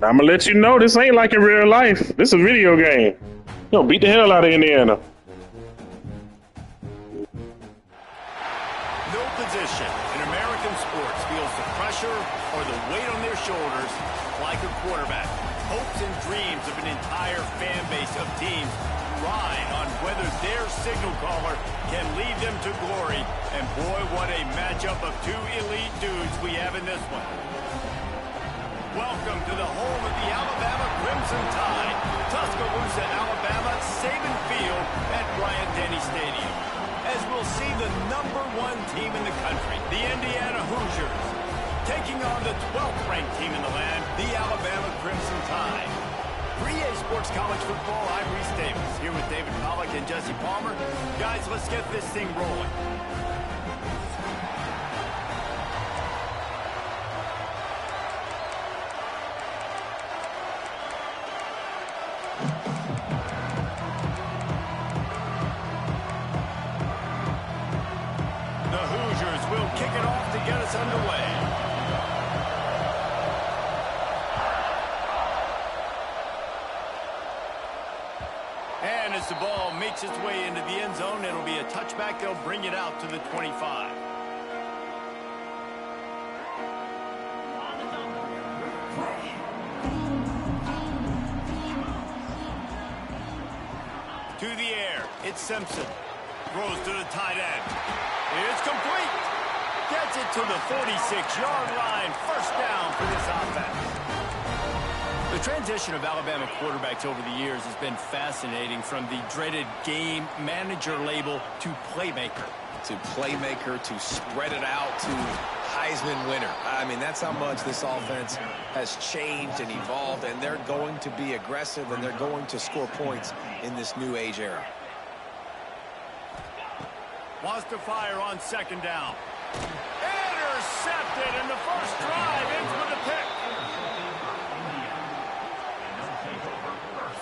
I'm gonna let you know this ain't like in real life. This is a video game. You know, beat the hell out of Indiana. No position in American sports feels the pressure or the weight on their shoulders like a quarterback. Hopes and dreams of an entire fan base of teams ride on whether their signal caller can lead them to glory. And boy, what a matchup of two elite dudes we have in this one. Welcome to the home of the Alabama Crimson Tide, Tuscaloosa, Alabama, Saban Field at Bryant-Denny Stadium. As we'll see the #1 team in the country, the Indiana Hoosiers, taking on the 12th ranked team in the land, the Alabama Crimson Tide. 3A Sports College Football, I'm Reese Davis, here with David Pollack and Jesse Palmer. Guys, let's get this thing rolling. The Hoosiers will kick it off to get us underway. And as the ball makes its way into the end zone, it'll be a touchback. They'll bring it out to the 25. To the air, it's Simpson. Throws to the tight end. It's complete. Gets it to the 46-yard line. First down for this offense. The transition of Alabama quarterbacks over the years has been fascinating, from the dreaded game manager label to playmaker. To spread it out to Heisman winner. I mean, that's how much this offense has changed and evolved, and they're going to be aggressive, and they're going to score points in this new age era. Wants to fire on second down. Intercepted, and the first drive ends with a pick.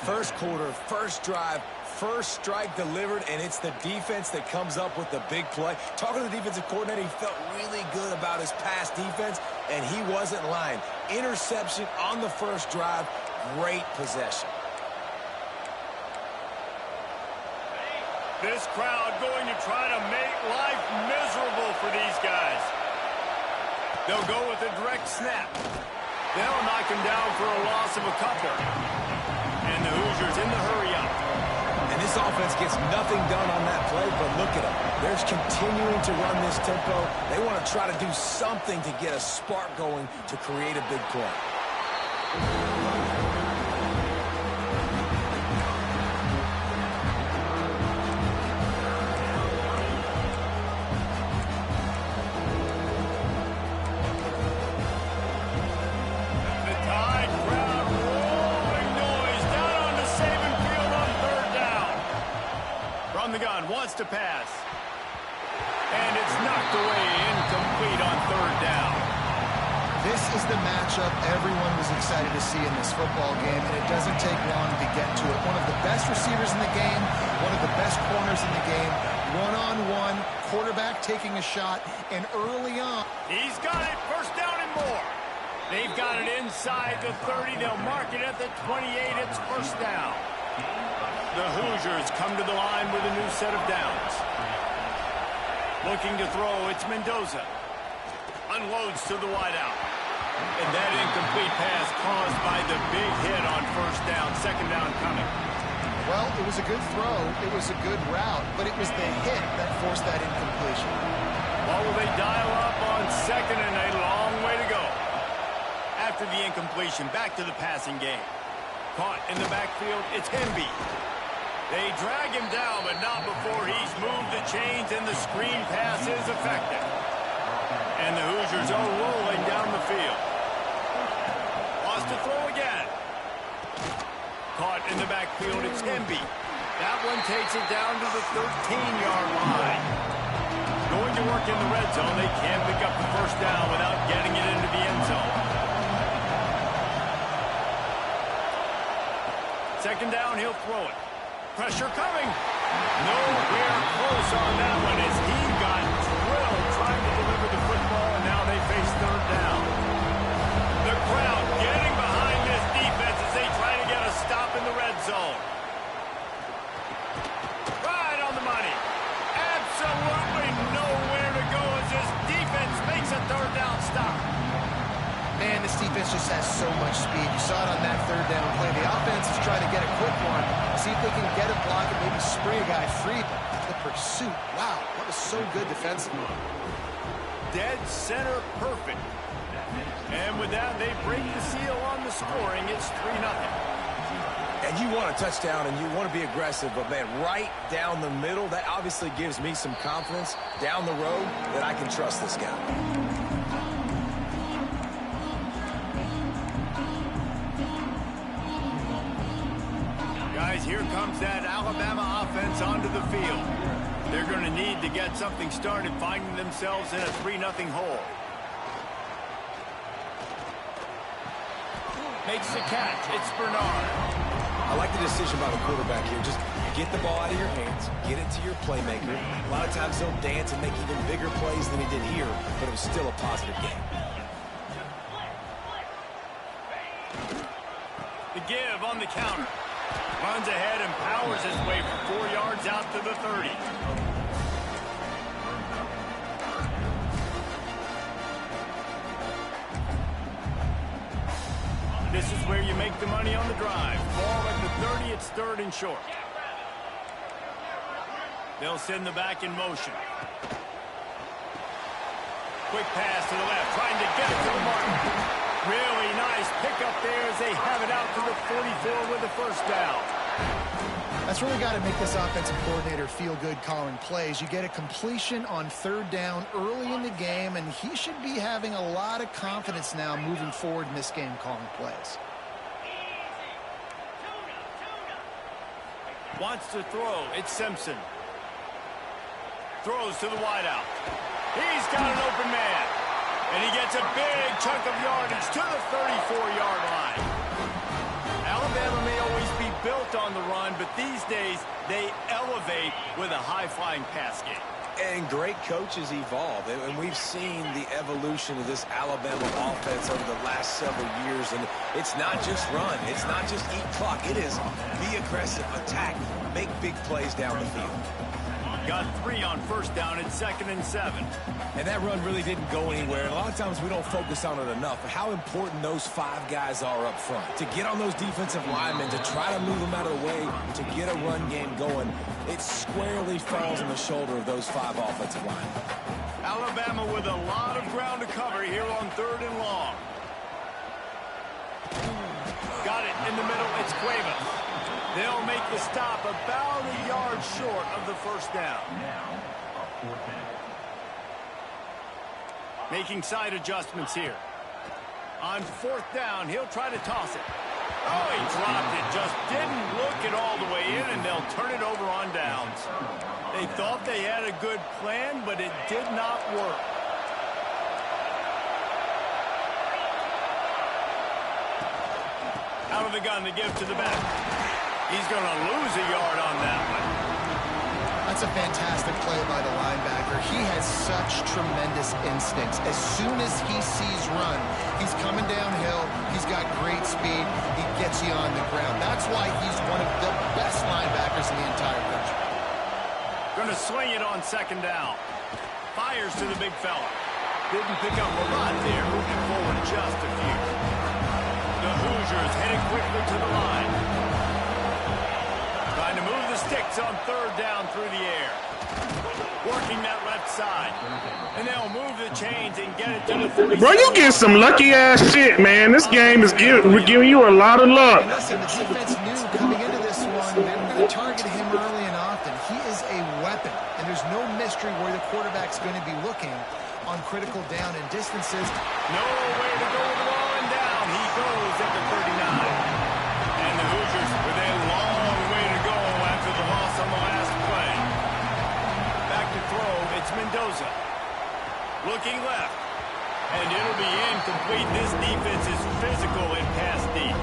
First quarter, first drive, first strike delivered, and it's the defense that comes up with the big play. Talking to the defensive coordinator, he felt really good about his pass defense, and he wasn't lying. Interception on the first drive, great possession. This crowd going to try to make life miserable for these guys. They'll go with a direct snap. They'll knock him down for a loss of a couple. And the Hoosiers in the hurry-up. And this offense gets nothing done on that play, but look at them. They're continuing to run this tempo. They want to try to do something to get a spark going to create a big play. Wants to pass. And it's knocked away, incomplete on third down. This is the matchup everyone was excited to see in this football game, and it doesn't take long to get to it. One of the best receivers in the game, one of the best corners in the game, one-on-one, quarterback taking a shot, and early on. He's got it, first down and more. They've got it inside the 30. They'll mark it at the 28. It's first down. The Hoosiers come to the line with a new set of downs. Looking to throw, it's Mendoza. Unloads to the wideout. And that incomplete pass caused by the big hit on first down. Second down coming. Well, it was a good throw. It was a good route, but it was the hit that forced that incompletion. Well, will they dial up on second, and a long way to go. After the incompletion, back to the passing game. Caught in the backfield, it's Hemby. They drag him down, but not before he's moved the chains, and the screen pass is effective. And the Hoosiers are rolling down the field. Wants to throw again. Caught in the backfield, it's Hemby. That one takes it down to the 13-yard line. Going to work in the red zone. They can't pick up the first down without getting it into the end zone. Second down, he'll throw it. Pressure coming. Nowhere close on that one as he got drilled trying to deliver the football, and now they face third down. The crowd getting behind this defense just has so much speed. You saw it on that third down play. The offense is trying to get a quick one, see if they can get a block and maybe spray a guy free. The pursuit, wow, that was so good defensively. Dead center perfect. And with that, they break the seal on the scoring. It's 3-0. And you want a touchdown and you want to be aggressive, but man, right down the middle, that obviously gives me some confidence down the road that I can trust this guy. Guys, here comes that Alabama offense onto the field. They're going to need to get something started, finding themselves in a 3-0 hole. Makes the catch. It's Bernard. I like the decision by the quarterback here. Just get the ball out of your hands, get it to your playmaker. A lot of times they'll dance and make even bigger plays than he did here, but it was still a positive game. The give on the counter. Runs ahead and powers his way for 4 yards out to the 30. This is where you make the money on the drive. Ball at the 30, it's 3rd and short. They'll send the back in motion. Quick pass to the left, trying to get it to the mark. Really nice pickup there as they have it out to the 44 with the first down. That's really got to make this offensive coordinator feel good calling plays. You get a completion on 3rd down early in the game, and he should be having a lot of confidence now moving forward in this game calling plays. Wants to throw. It's Simpson. Throws to the wideout. He's got an open man. And he gets a big chunk of yardage to the 34-yard line. Alabama may always be built on the run, but these days they elevate with a high-flying pass game. And great coaches evolve, and we've seen the evolution of this Alabama offense over the last several years, and it's not just run, it's not just eat clock, it is be aggressive, attack, make big plays down the field. Got 3 on 1st down, it's 2nd and 7. And that run really didn't go anywhere. And a lot of times we don't focus on it enough. But how important those 5 guys are up front. To get on those defensive linemen, to try to move them out of the way, to get a run game going, it squarely falls on the shoulder of those 5 offensive linemen. Alabama with a lot of ground to cover here on 3rd and long. Got it in the middle, it's Cuevas. They'll make the stop about a yard short of the 1st down. Making side adjustments here. On 4th down, he'll try to toss it. Oh, he dropped it. Just didn't look it all the way in, and they'll turn it over on downs. They thought they had a good plan, but it did not work. Out of the gun to give to the back. He's going to lose a yard on that one. That's a fantastic play by the linebacker. He has such tremendous instincts. As soon as he sees run, he's coming downhill. He's got great speed. He gets you on the ground. That's why he's one of the best linebackers in the entire country. Going to swing it on 2nd down. Fires to the big fella. Didn't pick up a lot there. Moving forward just a few. The Hoosiers heading quickly to the line. Trying to move the sticks on 3rd down through the air. Working that left side. And they'll move the chains and get it to the 40. Bro, you get some lucky ass shit, man. This game is giving you a lot of luck. Listen, the defense knew coming into this one, they were going to target him early and often. He is a weapon, and there's no mystery where the quarterback's going to be looking on critical down and distances. No way to go with the ball and down. He goes at the 39. And the Hoosiers with a long way to go after the loss on the last play. Back to throw, it's Mendoza. Looking left. And it'll be incomplete. This defense is physical and pass deep.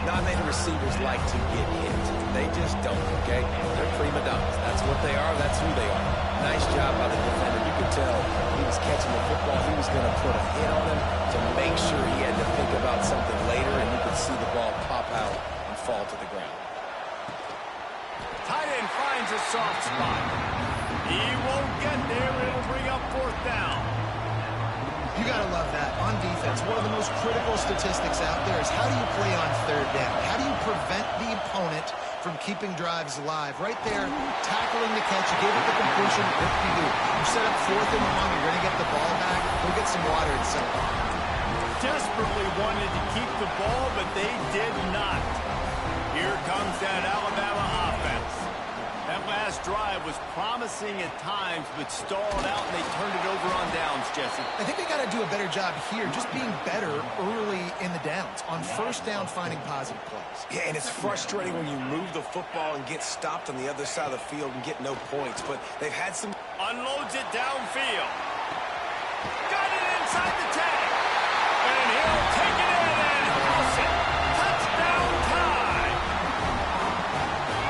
Not many receivers like to get hit. They just don't, okay? They're prima donnas. That's what they are. That's who they are. Nice job by the defender. You could tell he was catching the football. He was going to put a hit on him to make sure he had to think about something later, and you could see the ball pop out and fall to the ground. Tight end finds a soft spot. He won't get there. It'll bring up 4th down. You got to love that. On defense, one of the most critical statistics out there is how do you play on third down? How do you prevent the opponent from keeping drives alive? Right there, tackling the catch. You gave it the completion. What do? You set up 4th and 1. You're going to get the ball back. Go get some water and settle. Desperately wanted to keep the ball, but they did not. Here comes that Alabama offense. That last drive was promising at times, but stalled out, and they turned it over on downs, Jesse. I think they got to do a better job here, just being better early in the downs, on first down finding positive plays. Yeah, and it's frustrating when you move the football and get stopped on the other side of the field and get no points, but they've had some... Unloads it downfield. Got it inside the tag. And he'll take it in and house it. Touchdown time.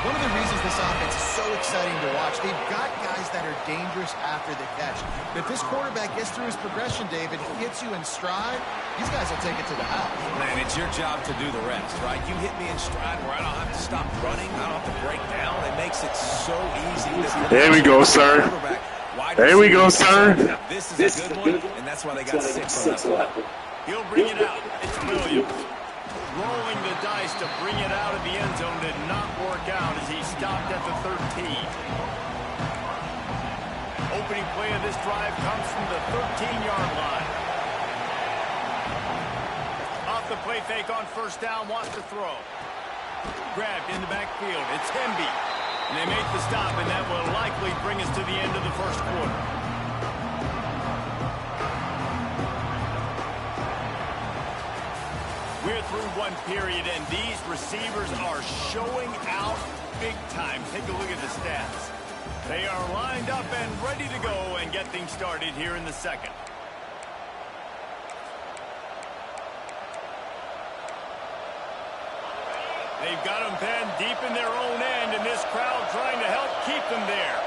One of the reasons this offense is so exciting to watch, they've got guys that are dangerous after the catch. But if this quarterback gets through his progression, David, he hits you in stride, these guys will take it to the house. Man, it's your job to do the rest, right? You hit me in stride where I don't have to stop running, I don't have to break down. It makes it so easy. There we go, sir. There we go, sir. This is a good one, and that's why they got 6 on that one. He'll bring it out. It's Williams. Rolling the dice to bring it out of the end zone did not work out as he stopped at the 13. Opening play of this drive comes from the 13-yard line. Off the play fake on first down, wants to throw. Grabbed in the backfield. It's Hemby. And they make the stop, and that will likely bring us to the end of the first quarter. We're through one period, and these receivers are showing out big time. Take a look at the stats. They are lined up and ready to go and get things started here in the second. They've got them pinned deep in their own end, and this crowd trying to help keep them there.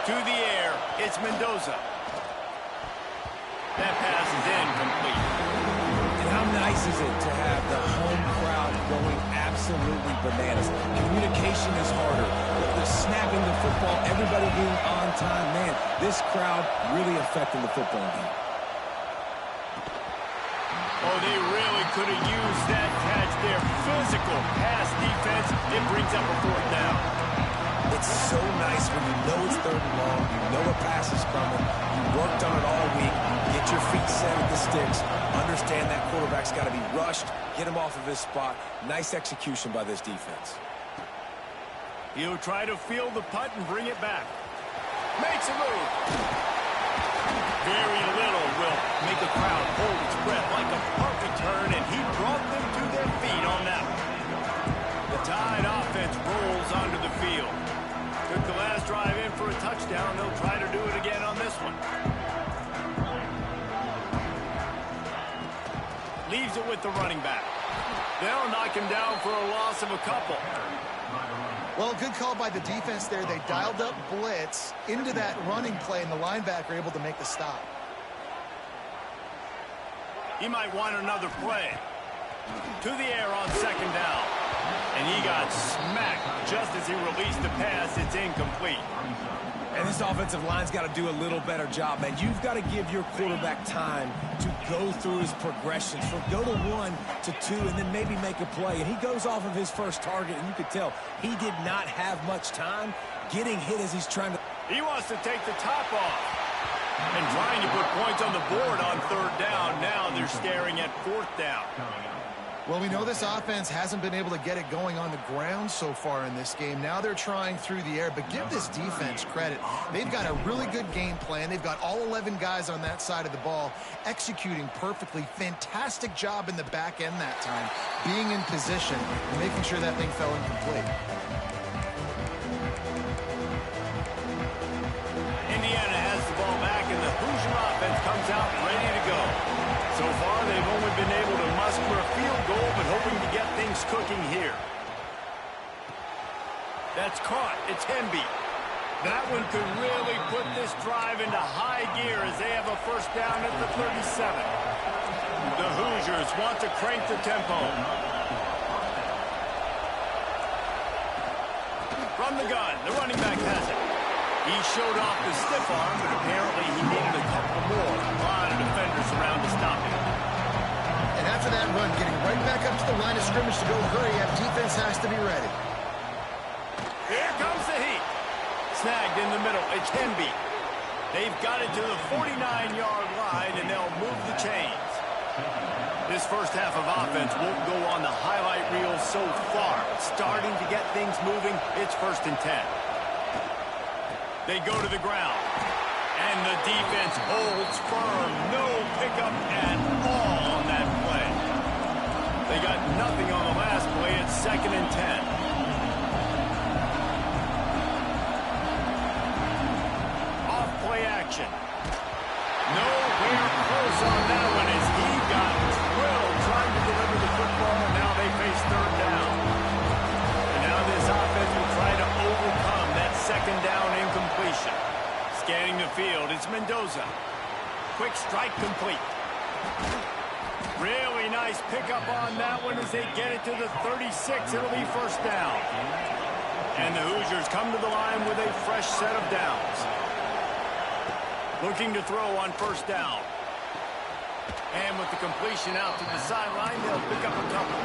To the air, it's Mendoza. That pass is incomplete. How nice is it to have the home crowd going absolutely bananas? Communication is harder. The snapping the football, everybody being on time. Man, this crowd really affecting the football game. Oh, they really could have used that catch there. Physical pass defense. It brings up a 4th down. It's so nice when you know it's 3rd and long, you know a pass is coming, you worked on it all week, get your feet set at the sticks, understand that quarterback's got to be rushed, get him off of his spot. Nice execution by this defense. He'll try to field the punt and bring it back. Makes a move. Very little will make the crowd hold its breath like a punt return, and he brought them to their feet on that one. The Tide offense rolls onto the field. Took the last drive in for a touchdown. They'll try to do it again on this one. Leaves it with the running back. They'll knock him down for a loss of a couple. Well, good call by the defense there. They dialed up blitz into that running play, and the linebacker able to make the stop. He might want another play. To the air on 2nd down. And he got smacked just as he released the pass. It's incomplete. And this offensive line's got to do a little better job, man. You've got to give your quarterback time to go through his progressions. From go to 1 to 2 and then maybe make a play. And he goes off of his first target, and you could tell he did not have much time getting hit as he's trying to... He wants to take the top off. And trying to put points on the board on 3rd down. Now they're staring at 4th down. Well, we know this offense hasn't been able to get it going on the ground so far in this game. Now they're trying through the air, but give this defense credit. They've got a really good game plan. They've got all 11 guys on that side of the ball executing perfectly. Fantastic job in the back end that time, being in position and making sure that thing fell incomplete. Indiana has the ball back, and the Hoosier offense comes out ready to go. So far, they've only been able to muster a field goal, but hoping to get things cooking here. That's caught. It's Hemby. That one could really put this drive into high gear as they have a 1st down at the 37. The Hoosiers want to crank the tempo. From the gun, the running back has it. He showed off the stiff arm, but apparently he needed a couple more. A lot of defenders around to stop him. And after that run, getting right back up to the line of scrimmage to go hurry up, defense has to be ready. Here comes the heat. Snagged in the middle. It's Hemby. They've got it to the 49-yard line, and they'll move the chains. This first half of offense won't go on the highlight reel so far. Starting to get things moving. It's 1st and 10. They go to the ground. And the defense holds firm. No pickup at all on that play. They got nothing on the last play. It's 2nd and 10. Off-play action. Nowhere close on that one as he got drilled trying to deliver the football, and now they face 3rd down. And now this offense will try to overcome that 2nd down incompletion. Scanning the field, it's Mendoza. Quick strike complete. Really nice pickup on that one as they get it to the 36. It'll be 1st down. And the Hoosiers come to the line with a fresh set of downs. Looking to throw on 1st down. And with the completion out to the sideline, they'll pick up a couple.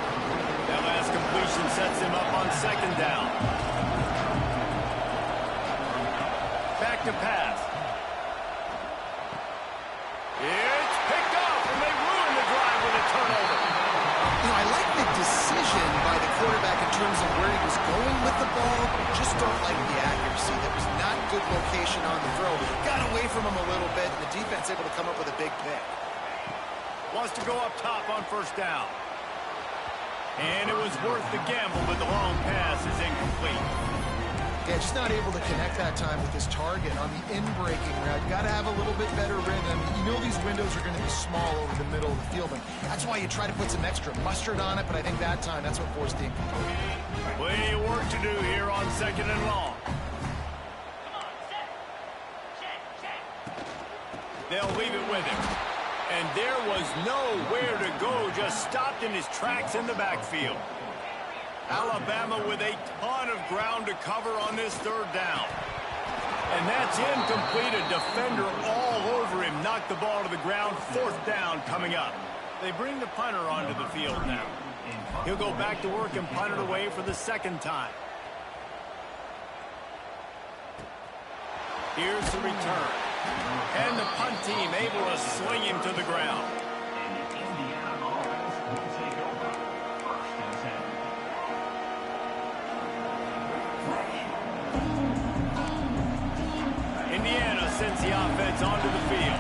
That last completion sets him up on 2nd down. Back to pass. It's picked up, and they ruin the drive with a turnover. You know, I like the decision by the quarterback in terms of where he was going with the ball. Just don't like the accuracy. That was not good location on the throw. Got away from him a little bit, and the defense able to come up with a big pick. Wants to go up top on 1st down. And it was worth the gamble, but the long pass is incomplete. Yeah, just not able to connect that time with his target on the in-breaking route. Got to have a little bit better rhythm. You know these windows are going to be small over the middle of the field, and that's why you try to put some extra mustard on it, but I think that time that's what forced the incomplete. Plenty of work to do here on 2nd and long. They'll leave it with him. And there was nowhere to go, just stopped in his tracks in the backfield. Alabama with a ton of ground to cover on this 3rd down. And that's incomplete. A defender all over him. Knocked the ball to the ground. 4th down coming up. They bring the punter onto the field now. He'll go back to work and punt it away for the 2nd time. Here's the return. And the punt team able to sling him to the ground. Indiana sends the offense onto the field.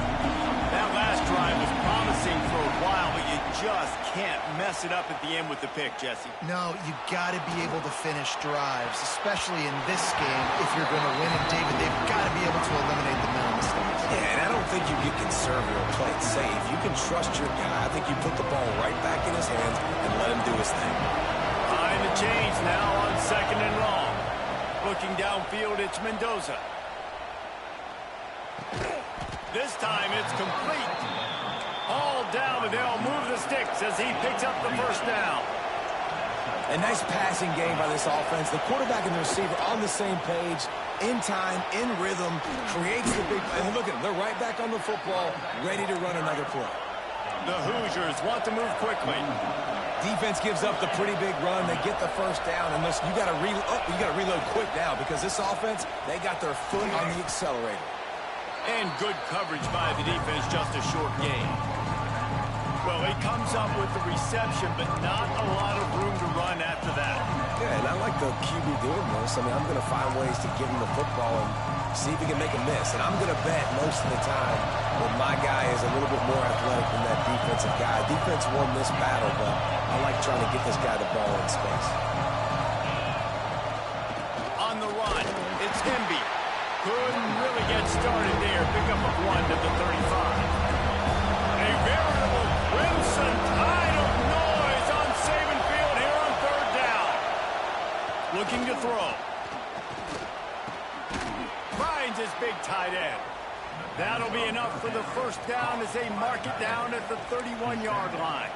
That last drive was promising for a while, but you just can't mess it up at the end with the pick, Jesse. No, you got to be able to finish drives, especially in this game. If you're going to win it, David, they've got to be able to eliminate the mental mistakes. Yeah, and I don't think you get conservative or play it safe. You can trust your guy. I think you put the ball right back in his hands and let him do his thing. Behind the chains now on 2nd and long. Looking downfield, it's Mendoza. This time it's complete. All down, but they'll move the sticks as he picks up the 1st down. A nice passing game by this offense. The quarterback and the receiver on the same page, in time, in rhythm, creates the big play. And look at them, they're right back on the football, ready to run another play. The Hoosiers want to move quickly. Defense gives up the pretty big run. They get the 1st down, and listen, you got to reload quick now because this offense, they got their foot on the accelerator. And good coverage by the defense, just a short gain. Well, he comes up with the reception, but not a lot of room to run after that. Yeah, and I like the QB doing this. I mean, I'm going to find ways to give him the football and see if he can make a miss. And I'm going to bet most of the time that my guy is a little bit more athletic than that defensive guy. Defense won this battle, but I like trying to get this guy the ball in space. On the run, it's Hemby. Couldn't really get started there. Pick up a 1 to the 35. A veritable crimson tide of noise on Saban Field here on 3rd down. Looking to throw. Finds his big tight end. That'll be enough for the first down as they mark it down at the 31-yard line.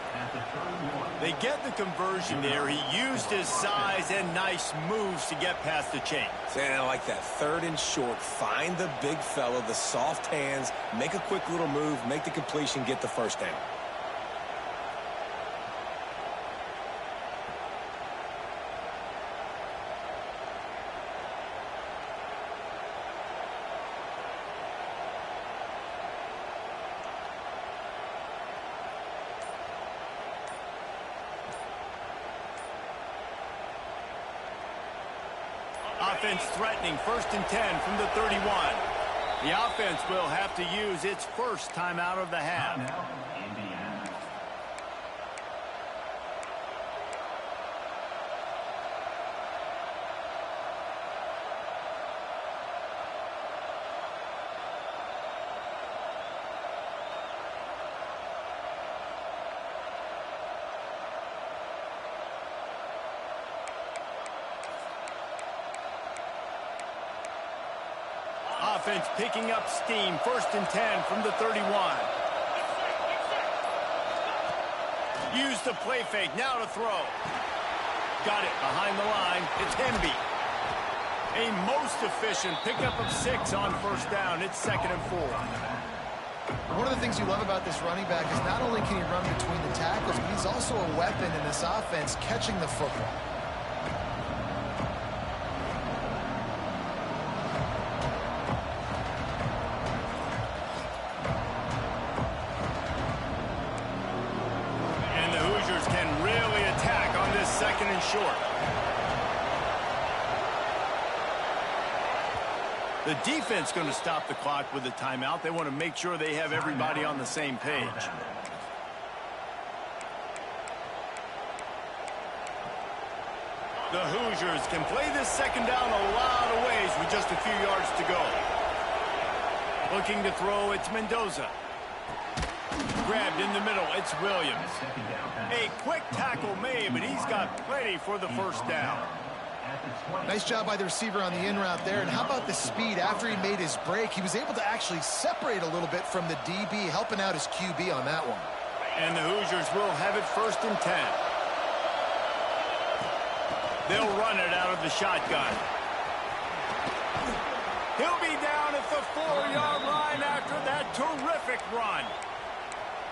They get the conversion there. He used his size and nice moves to get past the chains. And I like that. 3rd and short. Find the big fella, the soft hands, make a quick little move, make the completion, get the first down. Offense threatening, 1st and 10 from the 31. The offense will have to use its first timeout of the half. Offense picking up steam. 1st and 10 from the 31. Use the play fake. Now to throw. Got it behind the line. It's Hemby. A most efficient pickup of 6 on 1st down. It's 2nd and 4. One of the things you love about this running back is not only can he run between the tackles, but he's also a weapon in this offense catching the football. Short. The defense going to stop the clock with a timeout. They want to make sure they have everybody on the same page. The Hoosiers can play this 2nd down a lot of ways with just a few yards to go. Looking to throw, it's Mendoza. Grabbed in the middle, it's Williams. A quick tackle made, but he's got plenty for the 1st down. Nice job by the receiver on the in route there. And how about the speed? After he made his break, he was able to actually separate a little bit from the DB, helping out his QB on that one. And the Hoosiers will have it 1st and 10. They'll run it out of the shotgun. He'll be down at the 4-yard line after that terrific run.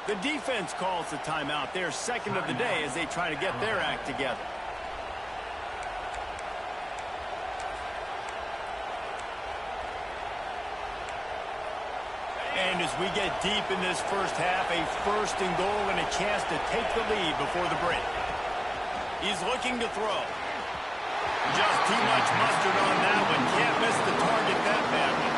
The defense calls the timeout. Their 2nd of the day as they try to get their act together. And as we get deep in this 1st half, a 1st and goal and a chance to take the lead before the break. He's looking to throw. Just too much mustard on that one. Can't miss the target that badly.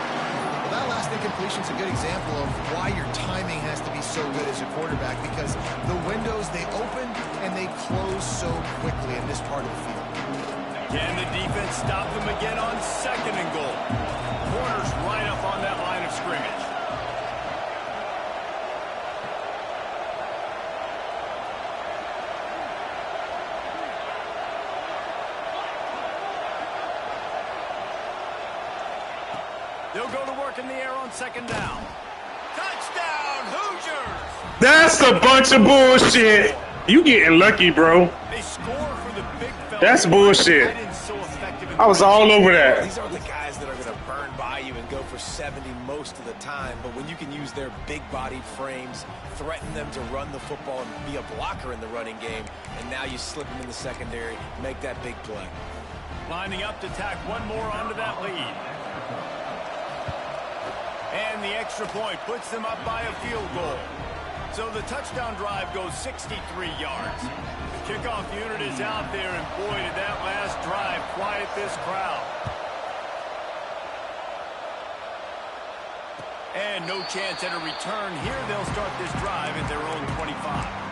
That last incompletion is a good example of why your timing has to be so good as a quarterback, because the windows, they open and they close so quickly in this part of the field. Can the defense stop them again on 2nd and goal? Corners right up on that line of scrimmage. They'll go to work in the air on 2nd down. Touchdown, Hoosiers! That's a bunch of bullshit. You getting lucky, bro. They score for the big fella. That's bullshit. I was all over that. These aren't the guys that are going to burn by you and go for 70 most of the time, but when you can use their big-bodied frames, threaten them to run the football and be a blocker in the running game, and now you slip them in the secondary, make that big play. Lining up to tack one more onto that lead. And the extra point puts them up by a field goal. So the touchdown drive goes 63 yards. The kickoff unit is out there, and boy, did that last drive quiet this crowd. And no chance at a return here. They'll start this drive at their own 25.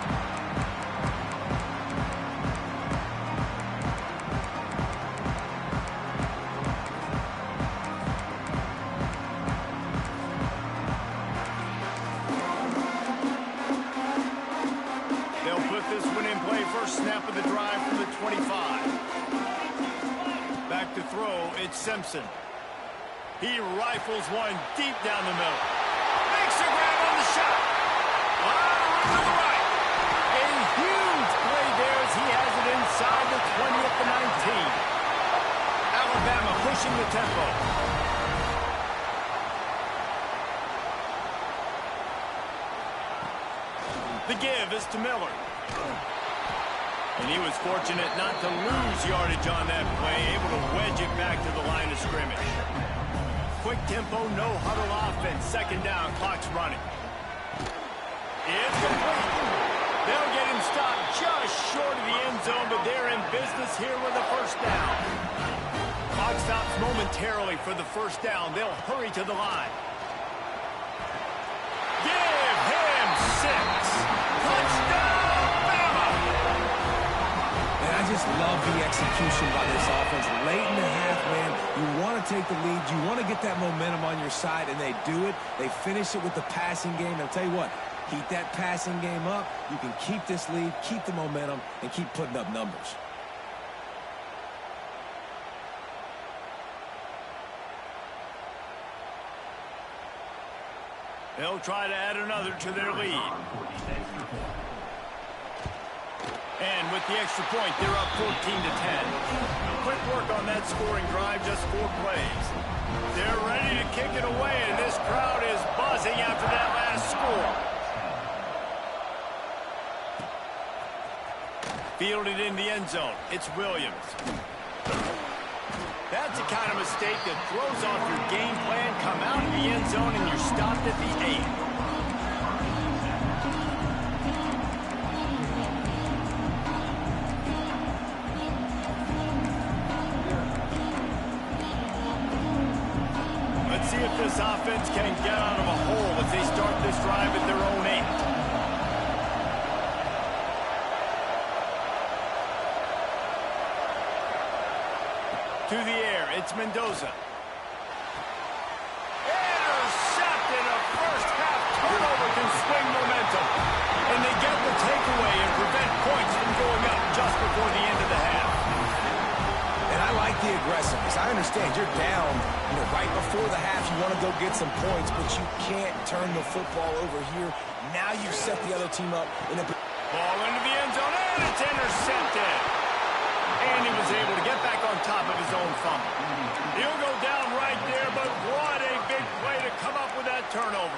Snap of the drive from the 25. Back to throw, it's Simpson. He rifles one deep down the middle. Makes a grab on the shot. On the right. A huge play there as he has it inside the 20 at the 19. Alabama pushing the tempo. The give is to Miller. And he was fortunate not to lose yardage on that play, able to wedge it back to the line of scrimmage. Quick tempo, no huddle offense. Second down, clock's running. It's complete. They'll get him stopped just short of the end zone, but they're in business here with a first down. Clock stops momentarily for the first down. They'll hurry to the line. Give him 6. Touchdown, Bama! And I just love the execution by this offense. Late in the half, man, you want to take the lead. You want to get that momentum on your side, and they do it. They finish it with the passing game. And I'll tell you what, keep that passing game up. You can keep this lead, keep the momentum, and keep putting up numbers. They'll try to add another to their lead. And with the extra point, they're up 14-10. Quick work on that scoring drive, just 4 plays. They're ready to kick it away, and this crowd is buzzing after that last score. Fielded in the end zone. It's Williams. That's the kind of mistake that throws off your game plan. Come out of the end zone, and you're stopped at the 8. Let's see if this offense can get out of a hole as they start this drive at their own 8. To the air, it's Mendoza. Intercepted. A first half turnover can swing momentum. And they get the takeaway and prevent points from going up just before the end of the half. And I like the aggressiveness. I understand you're down, right before the half. You want to go get some points, but you can't turn the football over here. Now you set the other team up in a... Ball into the end zone, and it's intercepted. And he was able to get back on top of his own fumble. He'll go down right there, but what a big play to come up with that turnover.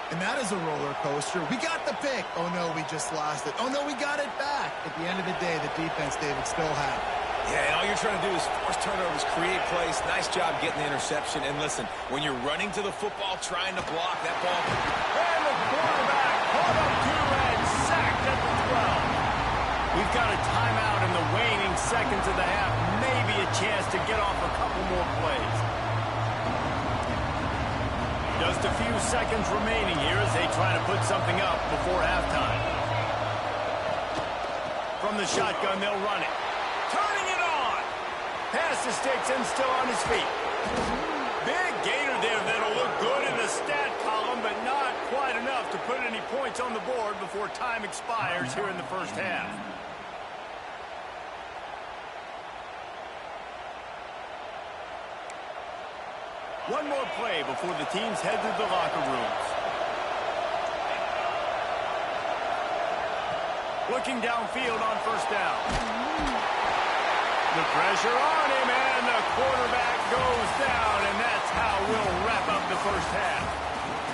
And that is a roller coaster. We got the pick. Oh, no, we just lost it. Oh, no, we got it back. At the end of the day, the defense, David, still had it. Yeah, and all you're trying to do is force turnovers, create plays. Nice job getting the interception. And listen, when you're running to the football, trying to block that ball. And the quarterback caught up to and sacked at the 12. We've got a timeout in the waning seconds of the half. Maybe a chance to get off a couple more plays. Just a few seconds remaining here as they try to put something up before halftime. From the shotgun, they'll run it. Turning it on. Past the sticks and still on his feet. Big gainer there that'll look good in the stat column, but not quite enough to put any points on the board before time expires here in the first half. One more play before the teams head to the locker rooms. Looking downfield on first down. The pressure on him, and the quarterback goes down, and that's how we'll wrap up the first half.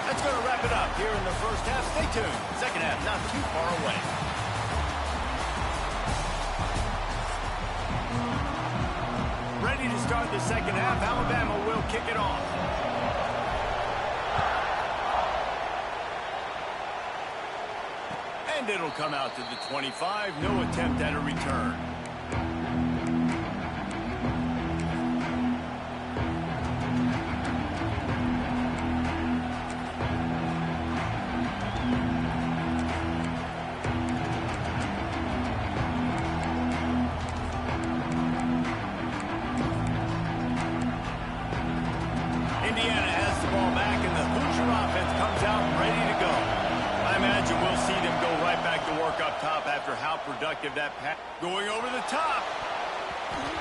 That's going to wrap it up here in the first half. Stay tuned. Second half not too far away. Ready to start the second half. Alabama will kick it off. And it'll come out to the 25. No attempt at a return. Indiana has the ball back, and the Hoosier offense comes out ready to go. I imagine we'll see them go right back to work up top after how productive that pass. Going over the top.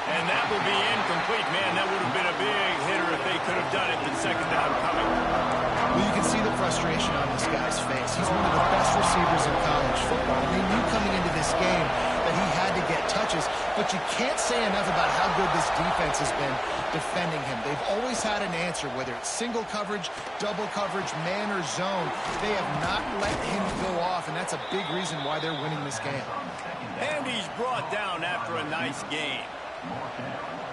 And that will be incomplete. Man, that would have been a big hitter if they could have done it with second down coming. Well, you can see the frustration on this guy's face. He's one of the best receivers in college football. And they knew coming into this game that he had to get touches. But you can't say enough about how good this defense has been defending him. They've always had an answer, whether it's single coverage, double coverage, man or zone. They have not let him go off, and that's a big reason why they're winning this game. And he's brought down after a nice game.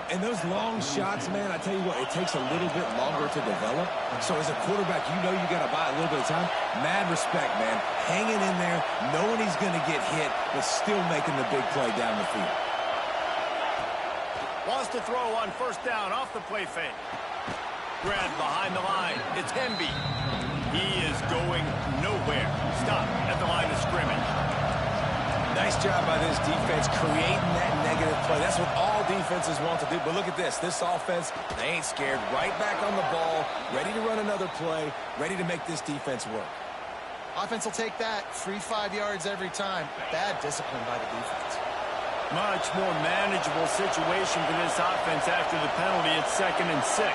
And those long shots, man, I tell you what, it takes a little bit longer to develop. So as a quarterback, you know you got to buy a little bit of time. Mad respect, man. Hanging in there, knowing he's going to get hit, but still making the big play down the field. Wants to throw on first down off the play fake. Grabbed behind the line. It's Hemby. He is going nowhere. Stop at the line of scrimmage. Nice job by this defense creating that negative play. That's what all defenses want to do. But look at this. This offense, they ain't scared. Right back on the ball, ready to run another play, ready to make this defense work. Offense will take that. Free 5 yards every time. Bad discipline by the defense. Much more manageable situation for this offense after the penalty. It's 2nd and 6.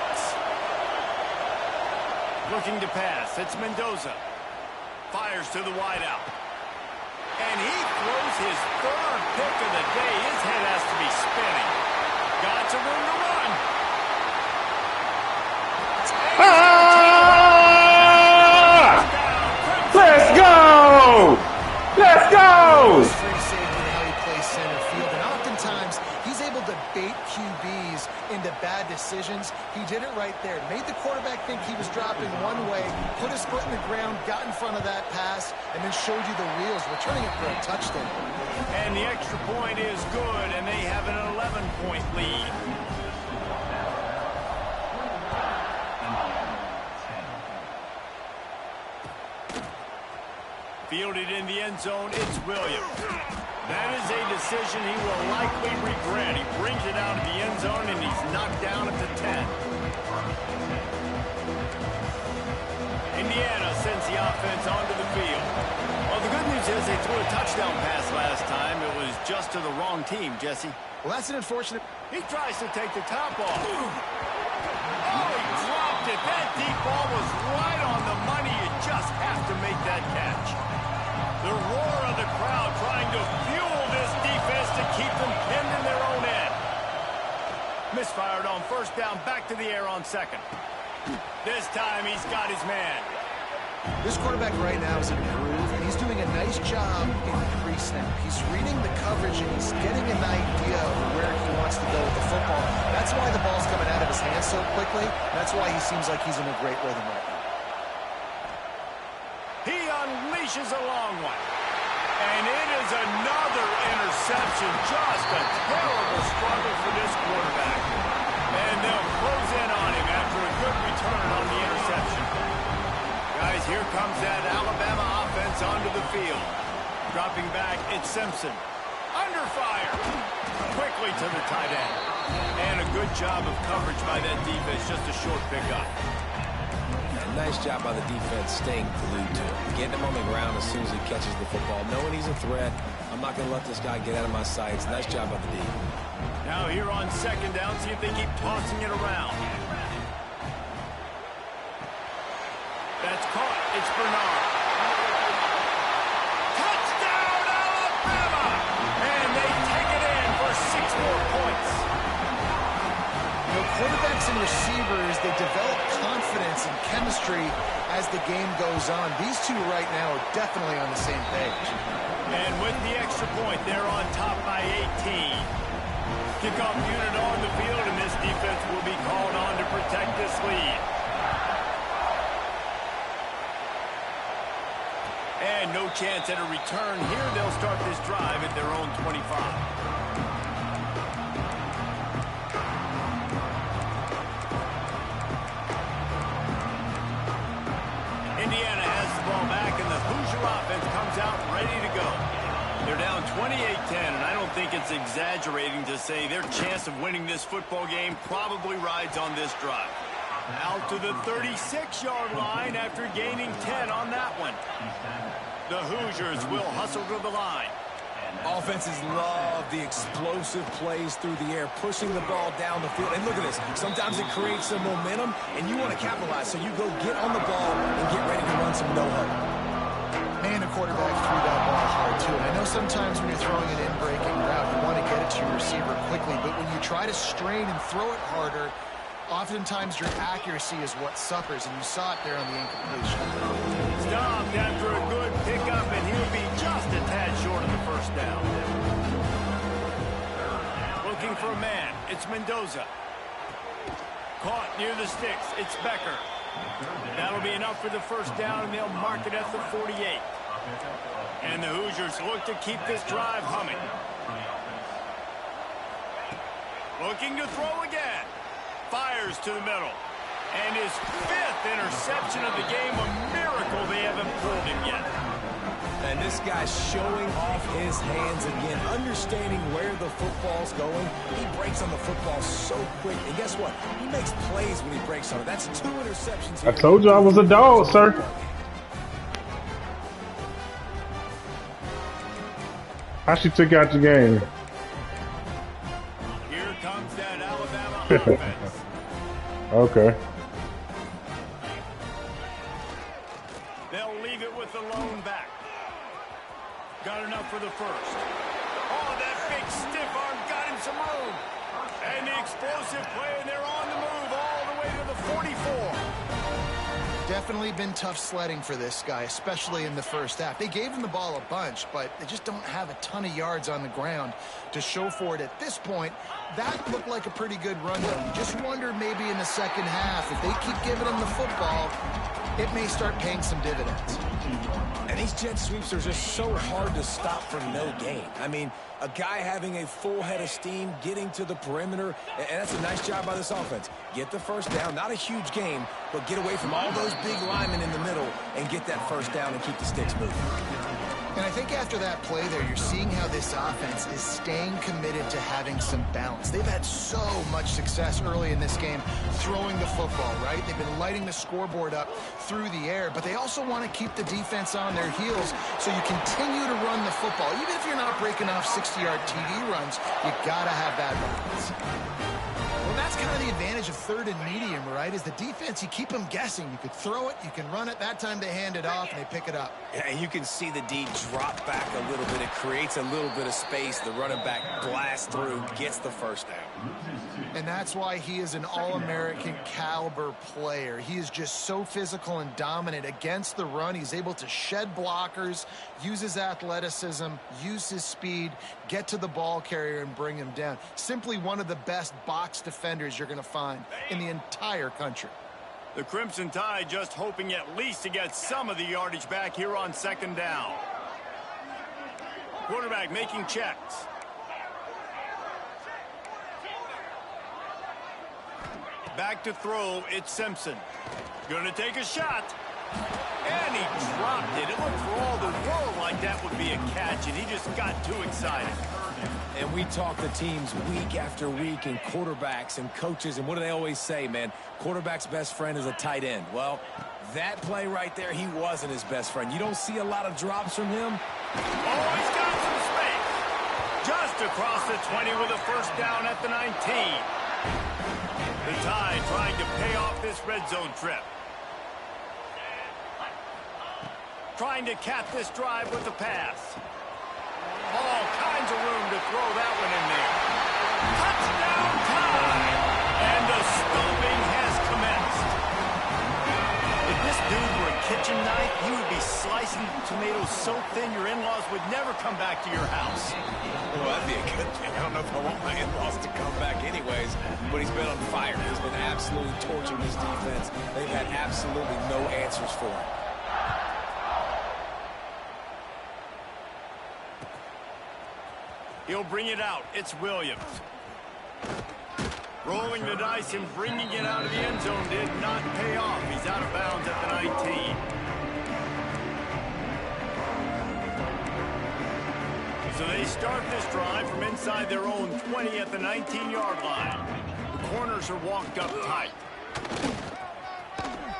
Looking to pass. It's Mendoza. Fires to the wideout. And he throws his 3rd pick of the day. His head has to be spinning. Got some room to run. Let's go! Let's go! Free safety and how he plays center field. And oftentimes, he's able to bait QBs into bad decisions. He did it right there. Made the quarterback think he was dropping one way, put his foot in the ground, got in front of that pass, and then showed you the wheels, returning it for a touchdown. And the extra point is good, and they have an 11-point lead. Fielded in the end zone, it's Williams. That is a decision he will likely regret. He brings it out of the end zone, and he's knocked down at the 10. Indiana sends the offense onto the field. Well, the good news is they threw a touchdown pass last time. It was just to the wrong team, Jesse. Well, that's an unfortunate... He tries to take the top off. Oh, he dropped it. That deep ball was right on the money. You just have to make that catch. The roar of the crowd trying to fuel this defense to keep them pinned in their own end. Misfired on first down, back to the air on 2nd. This time he's got his man. This quarterback right now is in a groove, and he's doing a nice job in the pre-snap. He's reading the coverage, and he's getting an idea of where he wants to go with the football. That's why the ball's coming out of his hands so quickly. That's why he seems like he's in a great rhythm right now. He unleashes a long one. And it is another interception. Just a terrible struggle for this quarterback. And they'll close in on him after a good return on the interception. Guys, here comes that Alabama offense onto the field. Dropping back, it's Simpson. Under fire. Quickly to the tight end. And a good job of coverage by that defense. Just a short pickup. Nice job by the defense staying glued to him. Getting him on the ground as soon as he catches the football. Knowing he's a threat. I'm not going to let this guy get out of my sights. Nice job by the D. Now here on 2nd down, see if they keep tossing it around. That's caught. It's Bernard. Touchdown, Alabama! And they take it in for 6 more points. You know, quarterbacks and receivers, they develop confidence and chemistry as the game goes on. These two right now are definitely on the same page. And with the extra point, they're on top by 18. Kickoff unit on the field, and this defense will be called on to protect this lead. And no chance at a return here. They'll start this drive at their own 25. Indiana has the ball back, and the Hoosier offense comes out ready to go. They're down 28-10, and I don't think it's exaggerating to say their chance of winning this football game probably rides on this drive. Out to the 36-yard line after gaining 10 on that one. The Hoosiers will hustle to the line. Offenses love the explosive plays through the air, pushing the ball down the field. And look at this. Sometimes it creates some momentum, and you want to capitalize. So you go get on the ball and get ready to run some no-huddle. Man, the quarterback threw that ball hard, too. And I know sometimes when you're throwing an in-breaking route, you want to get it to your receiver quickly. But when you try to strain and throw it harder, oftentimes your accuracy is what suffers. And you saw it there on the incompletion. Stopped after a good pickup, and he'll be just a tad short of the first down. Looking for a man. It's Mendoza. Caught near the sticks. It's Becker. That'll be enough for the first down, and they'll mark it at the 48. And the Hoosiers look to keep this drive humming. Looking to throw again. Fires to the middle. And his 5th interception of the game, a miracle they haven't pulled him yet. And this guy's showing off his hands again, understanding where the football's going. He breaks on the football so quick. And guess what? He makes plays when he breaks on it. That's 2 interceptions here. I told you I was a dog, sir. How she took out the game? Here comes that Alabama offense. Okay. They'll leave it with the lone back. Got enough for the first. Oh, that big stiff arm got him some room. And the explosive play, and they're on the move all the way to the 44. Definitely been tough sledding for this guy, especially in the first half. They gave him the ball a bunch, but they just don't have a ton of yards on the ground to show for it at this point. That looked like a pretty good run, though. You just wonder maybe in the second half, if they keep giving him the football, it may start paying some dividends. And these jet sweeps are just so hard to stop for no gain. I mean, a guy having a full head of steam, getting to the perimeter, and that's a nice job by this offense. Get the first down, not a huge game, but get away from all those big linemen in the middle and get that first down and keep the sticks moving. And I think after that play there, you're seeing how this offense is staying committed to having some balance. They've had so much success early in this game throwing the football, right? They've been lighting the scoreboard up through the air, but they also want to keep the defense on their heels, so you continue to run the football. Even if you're not breaking off 60-yard TD runs, you got to have that balance. Well, that's kind of the advantage of third and medium, right? Is the defense, you keep them guessing. You could throw it, you can run it. That time they hand it off and they pick it up. Yeah, and you can see the D drop back a little bit. It creates a little bit of space. The running back blasts through, gets the first down. And that's why he is an All-American caliber player. He is just so physical and dominant against the run. He's able to shed blockers, use his athleticism, use his speed, get to the ball carrier and bring him down. Simply one of the best box defenders you're going to find in the entire country. The Crimson Tide just hoping at least to get some of the yardage back here on second down. Quarterback making checks. Back to throw, it's Simpson. Gonna take a shot. And he dropped it. It looked for all the world like that would be a catch, and he just got too excited. And we talk to teams week after week, and quarterbacks and coaches, and what do they always say, man? Quarterback's best friend is a tight end. Well, that play right there, he wasn't his best friend. You don't see a lot of drops from him. Oh, he's got some space. Just across the 20 with a first down at the 19. The Tide trying to pay off this red zone trip. Trying to cap this drive with a pass. All kinds of room to throw that one in there. Touchdown Tide! And the stomping has commenced. If this dude were a kitchen knife, you would be slicing tomatoes so thin your in-laws would never come back to your house. Well, that'd be a good thing. I don't know if I want my in-laws to come back anyways, but he's been on fire. He's been absolutely torching this defense. They've had absolutely no answers for him. He'll bring it out. It's Williams. Rolling the dice and bringing it out of the end zone did not pay off. He's out of bounds at the 19. So they start this drive from inside their own 20 at the 19-yard line. The corners are walked up tight.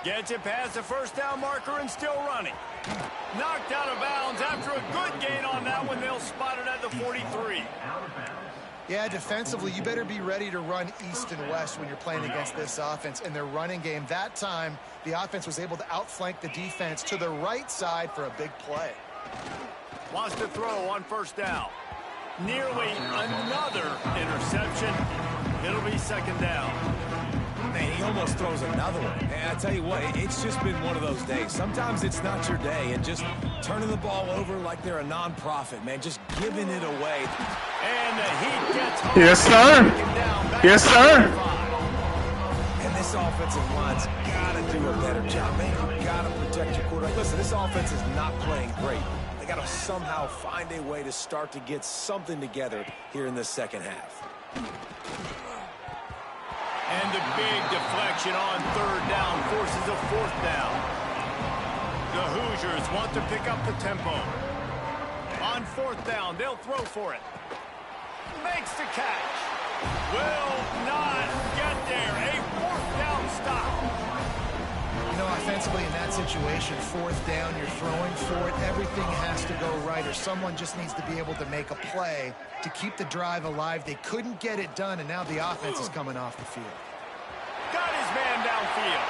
Gets it past the first down marker and still running. Knocked out of bounds after a good gain on that one. They'll spot it at the 43. Yeah, defensively, you better be ready to run east and west when you're playing against this offense. In their running game, that time, the offense was able to outflank the defense to the right side for a big play. Wants to throw on first down. Nearly another interception. It'll be second down. Man, he almost throws another one. And I tell you what, it's just been one of those days. Sometimes it's not your day, and just turning the ball over like they're a non-profit, man, just giving it away. And the Heat gets home. Yes, sir. Yes, sir. And this offensive line's got to do a better job, man. You got to protect your quarterback. Listen, this offense is not playing great. They got to somehow find a way to start to get something together here in the second half. And the big deflection on third down forces a fourth down. The Hoosiers want to pick up the tempo. On fourth down, they'll throw for it. Makes the catch. Will not get there. A fourth down stop. You know, offensively in that situation, fourth down, you're throwing for it. Everything has to go right, or someone just needs to be able to make a play to keep the drive alive. They couldn't get it done, and now the offense is coming off the field. Got his man downfield.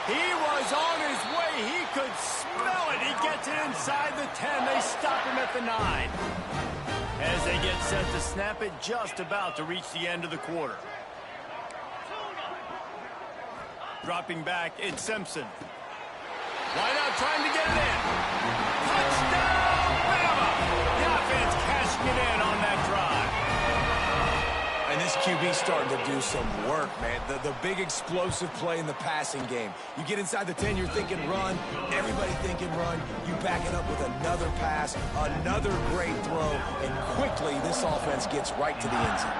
He was on his way. He could smell it. He gets it inside the 10. They stop him at the 9. As they get set to snap it, just about to reach the end of the quarter. Dropping back, it's Simpson. Wide out, trying to get it in. Touchdown, Bama! The offense cashing it in on that drive. And this QB starting to do some work, man. The big explosive play in the passing game. You get inside the 10, you're thinking run. Everybody thinking run. You back it up with another pass, another great throw, and quickly this offense gets right to the end zone.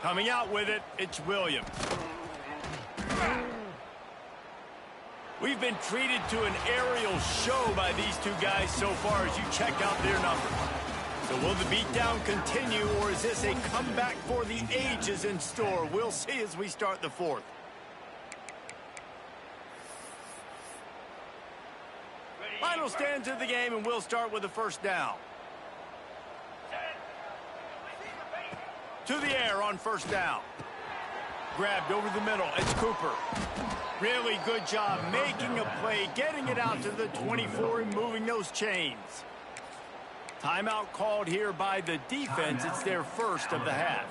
Coming out with it, it's Williams. We've been treated to an aerial show by these two guys so far as you check out their numbers. So will the beatdown continue, or is this a comeback for the ages in store? We'll see as we start the fourth. Final stands of the game, and we'll start with the first down. To the air on first down. Grabbed over the middle. It's Cooper. Really good job making a play, getting it out to the 24 and moving those chains. Timeout called here by the defense. It's their first of the half.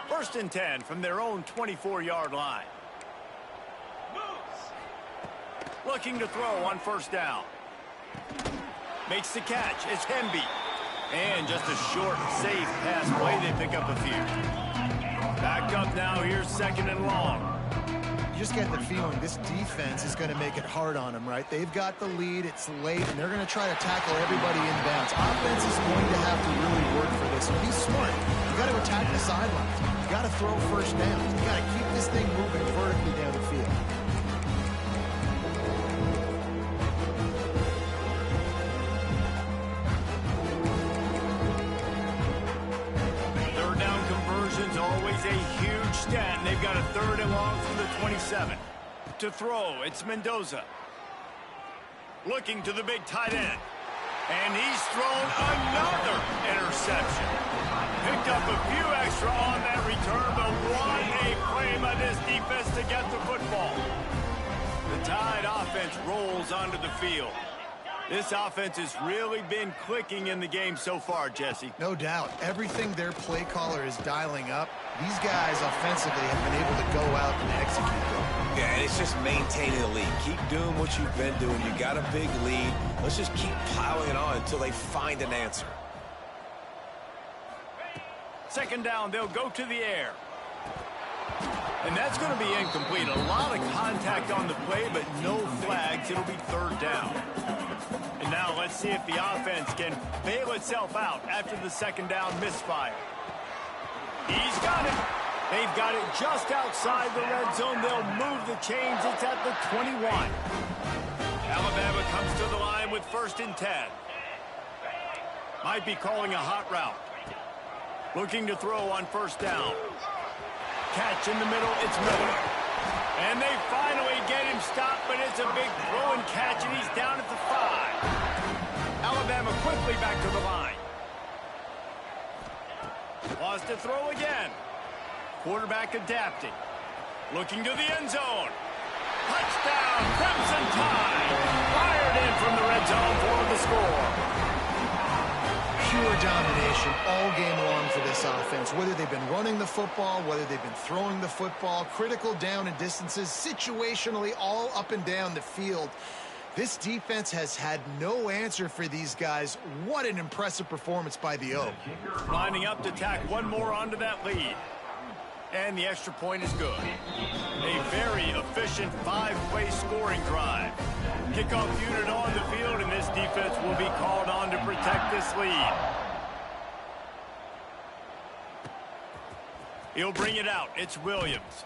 First and 10 from their own 24-yard line. Looking to throw on first down. Makes the catch. It's Hemby. And just a short, safe pass play. They pick up a few. Back up now. Here's second and long. You just get the feeling this defense is going to make it hard on them, right? They've got the lead. It's late, and they're going to try to tackle everybody inbounds. Offense is going to have to really work for this. And be smart. You got to attack the sidelines. You got to throw first downs. You got to keep this thing moving vertically down the field. Always a huge stat, and they've got a third and long from the 27. To throw, it's Mendoza. Looking to the big tight end. And he's thrown another interception. Picked up a few extra on that return, but what a play by this defense to get the football. The Tide offense rolls onto the field. This offense has really been clicking in the game so far, Jesse. No doubt. Everything their play caller is dialing up, these guys offensively have been able to go out and execute them. Yeah, and it's just maintaining the lead. Keep doing what you've been doing. You got a big lead. Let's just keep plowing it on until they find an answer. Second down, they'll go to the air. And that's going to be incomplete. A lot of contact on the play, but no flags. It'll be third down. And now let's see if the offense can bail itself out after the second down misfire. He's got it. They've got it just outside the red zone. They'll move the chains. It's at the 21. Alabama comes to the line with first and 10. Might be calling a hot route. Looking to throw on first down. Catch in the middle, it's Miller. And they finally get him stopped, but it's a big throw and catch, and he's down at the 5. Alabama quickly back to the line. Wants to throw again. Quarterback adapting. Looking to the end zone. Touchdown, Crimson Tide. Fired in from the red zone for the score. Pure domination all game long for this offense. Whether they've been running the football, whether they've been throwing the football, critical down and distances, situationally all up and down the field. This defense has had no answer for these guys. What an impressive performance by the O. Lining up to tack one more onto that lead. And the extra point is good. A very efficient 5-play scoring drive. Kickoff unit on the field, and this defense will be called on to protect this lead. He'll bring it out. It's Williams.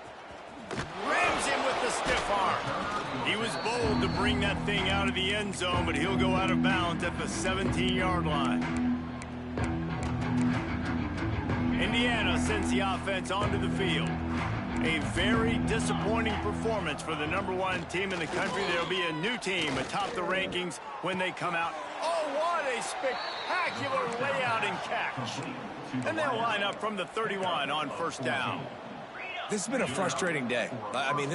Rams him with the stiff arm. He was bold to bring that thing out of the end zone, but he'll go out of bounds at the 17-yard line. Indiana sends the offense onto the field. A very disappointing performance for the #1 team in the country. There'll be a new team atop the rankings when they come out. Oh, what a spectacular layout and catch. And they'll line up from the 31 on first down. This has been a frustrating day. I mean,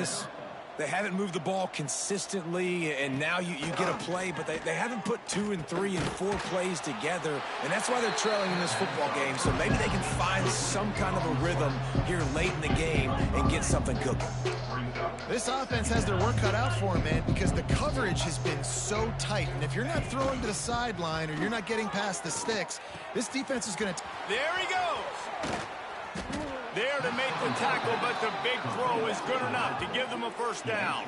they haven't moved the ball consistently, and now you get a play, but they haven't put 2 and 3 and 4 plays together, and that's why they're trailing in this football game. So maybe they can find some kind of a rhythm here late in the game and get something cooking. This offense has their work cut out for them, man, because the coverage has been so tight. And if you're not throwing to the sideline or you're not getting past the sticks, this defense is going to... There he goes. There to make the tackle, but the big throw is good enough to give them a first down.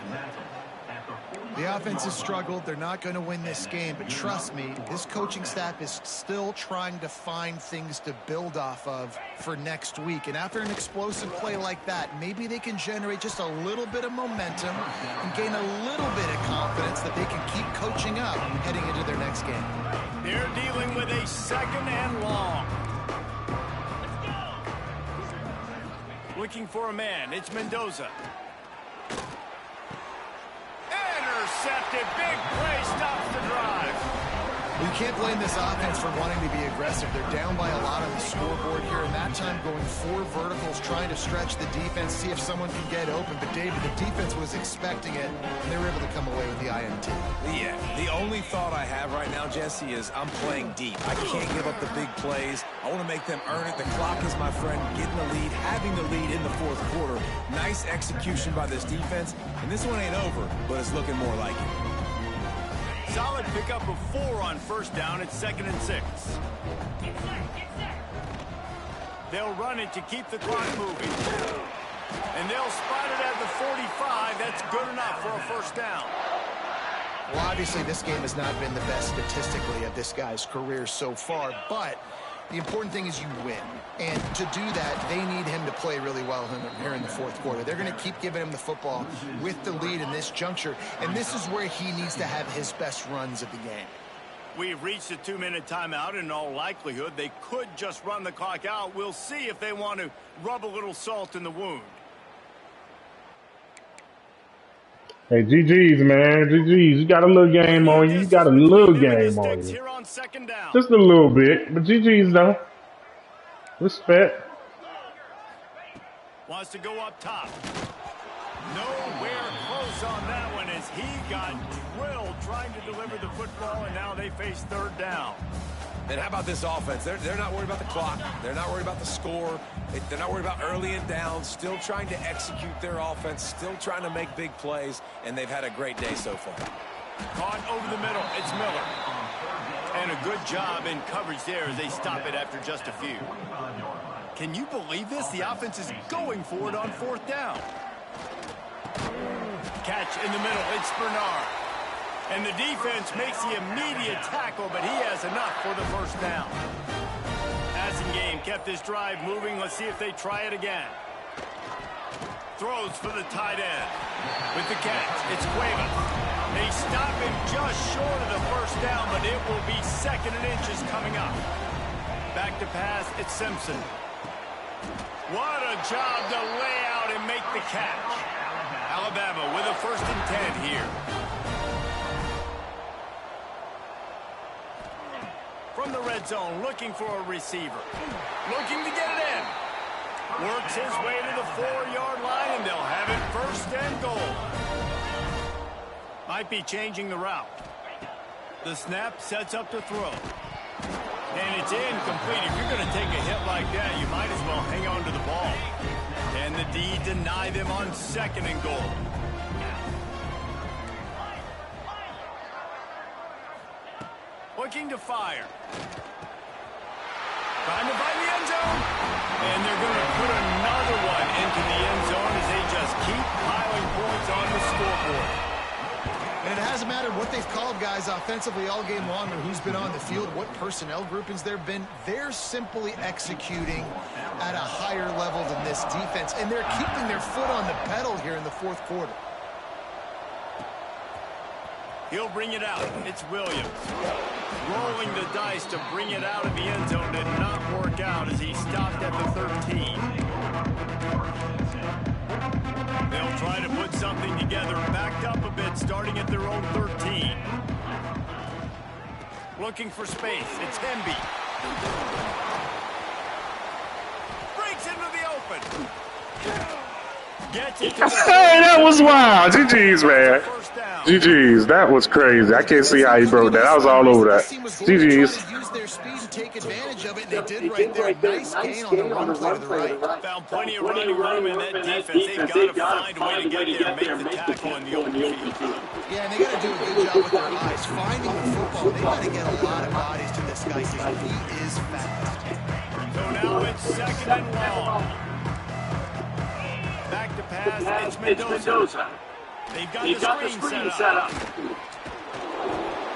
The offense has struggled. They're not going to win this game, but trust me, this coaching staff is still trying to find things to build off of for next week. And after an explosive play like that, maybe they can generate just a little bit of momentum and gain a little bit of confidence that they can keep coaching up heading into their next game. They're dealing with a second and long. Looking for a man. It's Mendoza. Intercepted. Big play stops the drive. Well, you can't blame this offense for wanting to be aggressive. They're down by a lot on the scoreboard here, and that time going 4 verticals, trying to stretch the defense, see if someone can get open. But, David, the defense was expecting it, and they were able to come away with the INT. Yeah, the only thought I have right now, Jesse, is I'm playing deep. I can't give up the big plays. I want to make them earn it. The clock is my friend. Getting the lead, having the lead in the 4th quarter. Nice execution by this defense, and this one ain't over, but it's looking more like it. Solid pickup of 4 on first down. It's 2nd and 6. They'll run it to keep the clock moving. And they'll spot it at the 45. That's good enough for a first down. Well, obviously, this game has not been the best statistically of this guy's career so far, but the important thing is you win. And to do that, they need him to play really well here in the 4th quarter. They're going to keep giving him the football with the lead in this juncture, and this is where he needs to have his best runs of the game. We've reached a 2-minute timeout. In all likelihood, they could just run the clock out. We'll see if they want to rub a little salt in the wound. Hey, GG's, man. GG's. You got a little game on you. You got a little game on you. Just a little bit. But GG's, though. Respect. Wants to go up top. Nowhere close on that one as he got drilled trying to deliver the football, and now they face 3rd down. And how about this offense? They're not worried about the clock. They're not worried about the score. They're not worried about early and down. Still trying to execute their offense. Still trying to make big plays. And they've had a great day so far. Caught over the middle. It's Miller. And a good job in coverage there as they stop it after just a few. Can you believe this? The offense is going for it on 4th down. Catch in the middle. It's Bernard. And the defense makes the immediate tackle, but he has enough for the first down. Passing game kept this drive moving. Let's see if they try it again. Throws for the tight end. With the catch, it's Cuevas. They stop him just short of the first down, but it will be 2nd and inches coming up. Back to pass, it's Simpson. What a job to lay out and make the catch. Alabama with a 1st and 10 here. From the red zone, looking for a receiver. Looking to get it in. Works his way to the 4-yard line, and they'll have it 1st and goal. Might be changing the route. The snap sets up to throw. And it's incomplete. If you're going to take a hit like that, you might as well hang on to the ball. And the D deny them on 2nd and goal. Looking to fire. Trying to find the end zone. And they're going to put another one into the end zone as they just keep piling points on the scoreboard. And it hasn't mattered what they've called guys offensively all game long or who's been on the field, what personnel groupings there have been. They're simply executing at a higher level than this defense, and they're keeping their foot on the pedal here in the 4th quarter. He'll bring it out. It's Williams. Rolling the dice to bring it out of the end zone. Did not work out as he stopped at the 13. They'll try to put something together, backed up a bit, starting at their own 13. Looking for space. It's Hemby. Breaks into the open. Gets it. Hey, that was wild. GG's, man. GG's. That was crazy. I can't see how he broke that. I was all over that. GG's. Use their speed to take advantage of it, and they did right there. Nice gain on the run play to the right. Found plenty of running room in that defense. They've got to find a way to get there and make the tackle in the open field. Yeah, and they got to do a good job with their eyes. Finding the football, they got to get a lot of bodies to this guy because he is fast. So now it's 2nd and long. Back to pass, it's Mendoza. They've got the screen set up.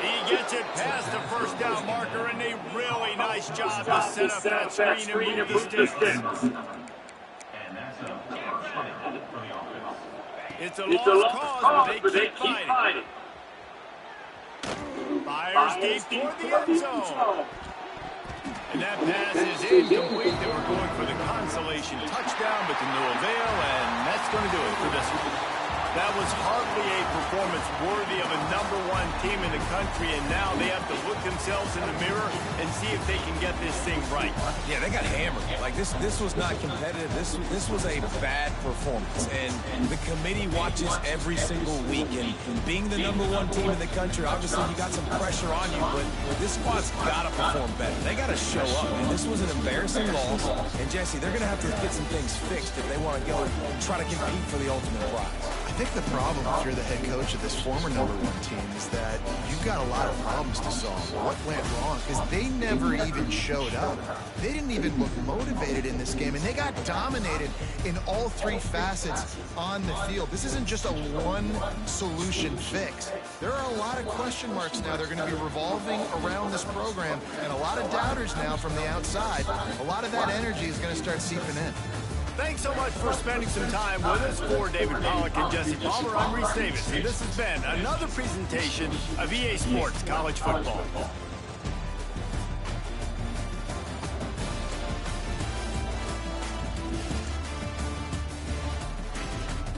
He gets it past the 1st down marker, and a really nice job to set up that screen and move the sticks. It's a lost cause, but they keep fighting. Fires deep toward the end zone. And that pass is incomplete. They were going for the consolation touchdown, but to no avail, and that's going to do it for this one. That was hardly a performance worthy of a #1 team in the country, and now they have to look themselves in the mirror and see if they can get this thing right. Yeah, they got hammered. Like, this was not competitive. This was a bad performance, and the committee watches every single week, and being the #1 team in the country, obviously you got some pressure on you, but this squad's got to perform better. They got to show up, and this was an embarrassing loss, and Jesse, they're going to have to get some things fixed if they want to go and try to compete for the ultimate prize. I think the problem if you're the head coach of this former #1 team is that you've got a lot of problems to solve. What went wrong? Because they never even showed up. They didn't even look motivated in this game, and they got dominated in all 3 facets on the field. This isn't just a one-solution fix. There are a lot of question marks now. They're going to be revolving around this program, and a lot of doubters now from the outside. A lot of that energy is going to start seeping in. Thanks so much for spending some time with us. For David Pollack and Jesse Palmer, I'm Reese Davis, and this has been another presentation of EA Sports College Football.